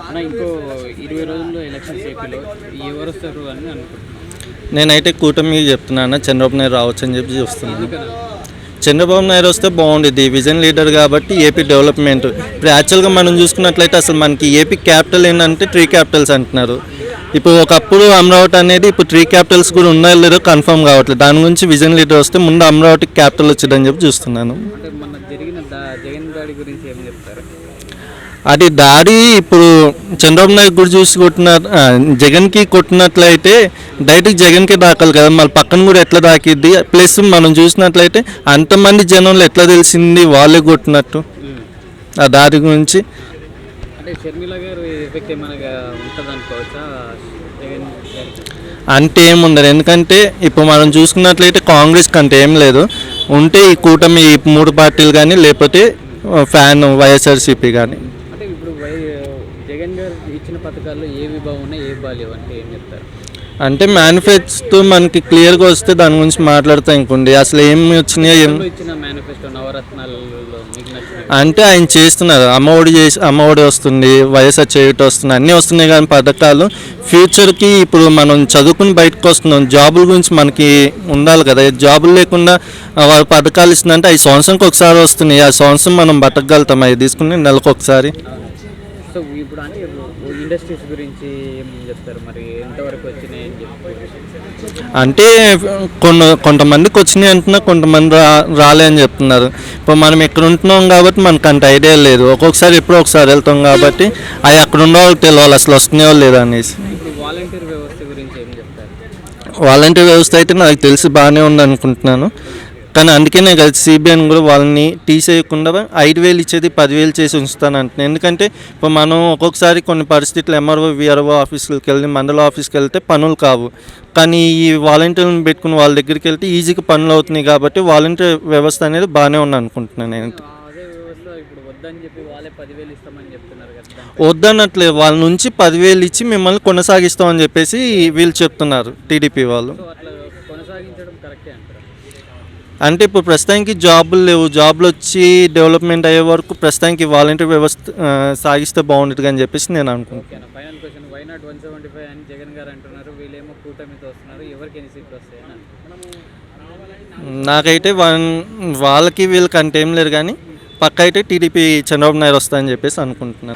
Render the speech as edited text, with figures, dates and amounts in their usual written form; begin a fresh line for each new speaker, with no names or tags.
అన్న ఇంకో 20 రోజుల్లో ఎలక్షన్స్ ఏపీలో ఎవరు వస్తారు అని అనుకుంటున్నాను.
నేనైతే కూటమి చెప్తున్నాను, చంద్రబాబు నాయుడు రావచ్చు అని చెప్పి చూస్తున్నాను.
ఎందుకన్నా
చంద్రబాబు నాయుడు వస్తే బాగుండేది, విజన్ లీడర్ కాబట్టి ఏపీ డెవలప్మెంట్. ఇప్పుడు యాక్చువల్గా మనం చూసుకున్నట్లయితే అసలు మనకి ఏపీ క్యాపిటల్ ఏంటంటే 3 క్యాపిటల్స్ అంటున్నారు. ఇప్పుడు ఒకప్పుడు అమరావతి అనేది ఇప్పుడు 3 క్యాపిటల్స్ కూడా ఉన్నాయో లేదో కన్ఫర్మ్ కావట్లేదు. దాని గురించి విజన్ లీడర్ వస్తే ముందు అమరావతికి క్యాపిటల్ వచ్చిందని చెప్పి చూస్తున్నాను.
అంటే మన జరిగిన జగన్ దాడి గురించి ఏం చెప్తారు?
అది దాడి ఇప్పుడు చంద్రబాబు నాయుడు కూడా చూసి జగన్కి కొట్టినట్లయితే డైరెక్ట్ జగన్కి దాకాలి కదా, మళ్ళీ పక్కన కూడా ఎట్లా దాకిద్ది. ప్లస్ మనం చూసినట్లయితే అంతమంది జనంలో ఎట్లా తెలిసింది వాళ్ళే కొట్టినట్టు. ఆ దాడి గురించి
అంటే షర్మిల గారు ఎఫెక్ట్ ఏమైనా ఉంటుంది అనుకోవచ్చా జగన్ గారికి?
అంటే ఏముండదు, ఎందుకంటే ఇప్పుడు మనం చూసుకున్నట్లయితే కాంగ్రెస్ కంటే ఏం లేదు. ఉంటే ఈ కూటమి ఈ 3 పార్టీలు కానీ లేకపోతే ఫ్యాన్ వైఎస్ఆర్సీపీ కానీ.
అంటే ఇప్పుడు జగన్ గారు ఇచ్చిన పథకాల్లో ఏవి బాగున్నాయి ఏవి బాగాలేవు అంటే ఏం చెప్తారు?
అంటే మేనిఫెస్టో మనకి క్లియర్గా వస్తే దాని గురించి మాట్లాడుతూ ఇంకోండి అసలు ఏమి వచ్చినాయో
ఇచ్చిన మేనిఫెస్టో నవరత్నాలలో మీకు నచ్చిన
అంటే ఆయన చేస్తున్నారు. అమ్మఒడి వస్తుంది, వైఎస్ఆర్ చేయుట వస్తుంది, అన్నీ వస్తున్నాయి. కానీ పథకాలు ఫ్యూచర్కి ఇప్పుడు మనం చదువుకుని బయటకు వస్తున్నాం, జాబుల గురించి మనకి ఉండాలి కదా. జాబులు లేకుండా వాళ్ళు పథకాలు ఇస్తుందంటే 5 సంవత్సరానికి ఒకసారి వస్తున్నాయి. ఆ సంవత్సరం మనం బతకగలుగుతాం అవి తీసుకుని నెలకు ఒకసారి.
సో ఇప్పుడు అంటే ఇండస్ట్రీస్ గురించి ఏం చెప్తారు మరి? ఎంతవరకు వచ్చినాయి అని చెప్పి
అంటే కొంతమందికి వచ్చినాయి అంటున్నా, కొంతమంది రాలే అని చెప్తున్నారు. ఇప్పుడు మనం ఇక్కడ ఉంటున్నాం కాబట్టి మనకు అంత ఐడియా లేదు. ఒక్కొక్కసారి ఎప్పుడో ఒకసారి వెళ్తాం కాబట్టి అవి అక్కడ ఉన్న వాళ్ళకి తెలియాలి అసలు వస్తున్నాయో లేదా అనేసి.
ఇప్పుడు వాలంటీర్ వ్యవస్థ గురించి ఏం చెప్తారు?
వాలంటీర్ వ్యవస్థ అయితే నాకు తెలిసి బాగానే ఉంది అనుకుంటున్నాను. కానీ అందుకనే కదా సిబిఐని కూడా వాళ్ళని తీసేయకుండా 5,000 ఇచ్చేది 10,000 చేసి ఉంచుతాను అంటున్నాను. ఎందుకంటే ఇప్పుడు మనం ఒక్కొక్కసారి కొన్ని పరిస్థితులు ఎంఆర్ఓ విఆర్ఓ ఆఫీస్కి వెళ్ళి మండల ఆఫీస్కి వెళ్తే పనులు కావు. కానీ ఈ వాలంటీర్లను పెట్టుకుని వాళ్ళ దగ్గరికి వెళ్తే ఈజీగా పనులు అవుతున్నాయి. కాబట్టి వాలంటీర్ వ్యవస్థ అనేది బాగానే ఉంది అనుకుంటున్నాను నేను.
అదే వ్యవస్థ ఇప్పుడు వద్దని చెప్పి వాళ్ళే 10,000 ఇస్తామని చెప్తున్నారు కదా.
వద్దన్నట్లేదు, వాళ్ళ నుంచి 10,000 ఇచ్చి మిమ్మల్ని కొనసాగిస్తామని చెప్పేసి వీళ్ళు చెప్తున్నారు, టీడీపీ వాళ్ళు.
సో అట్లా కొనసాగించడం కరెక్టే అంటారు?
అంటే ఇప్పుడు ప్రస్తుతానికి జాబులు లేవు, జాబులు వచ్చి డెవలప్మెంట్ అయ్యే వరకు ప్రస్తుతానికి వాలంటీర్ వ్యవస్థ సాగిస్తే బాగుంటుంది అని చెప్పేసి నేను అనుకుంటున్నాను.
ఫైనల్ క్వశ్చన్, వై నాట్ 175 అని జగన్ గారు అంటున్నారు, వీళ్ళేమో కూటమితో వస్తున్నారు, ఎవరికి ఎన్ని సీట్లు వస్తాయని?
నాకైతే వాళ్ళకి వీళ్ళకి అంటే ఏం లేదు, కానీ పక్క అయితే టీడీపీ చంద్రబాబు నాయుడు వస్తాయని చెప్పేసి అనుకుంటున్నాను.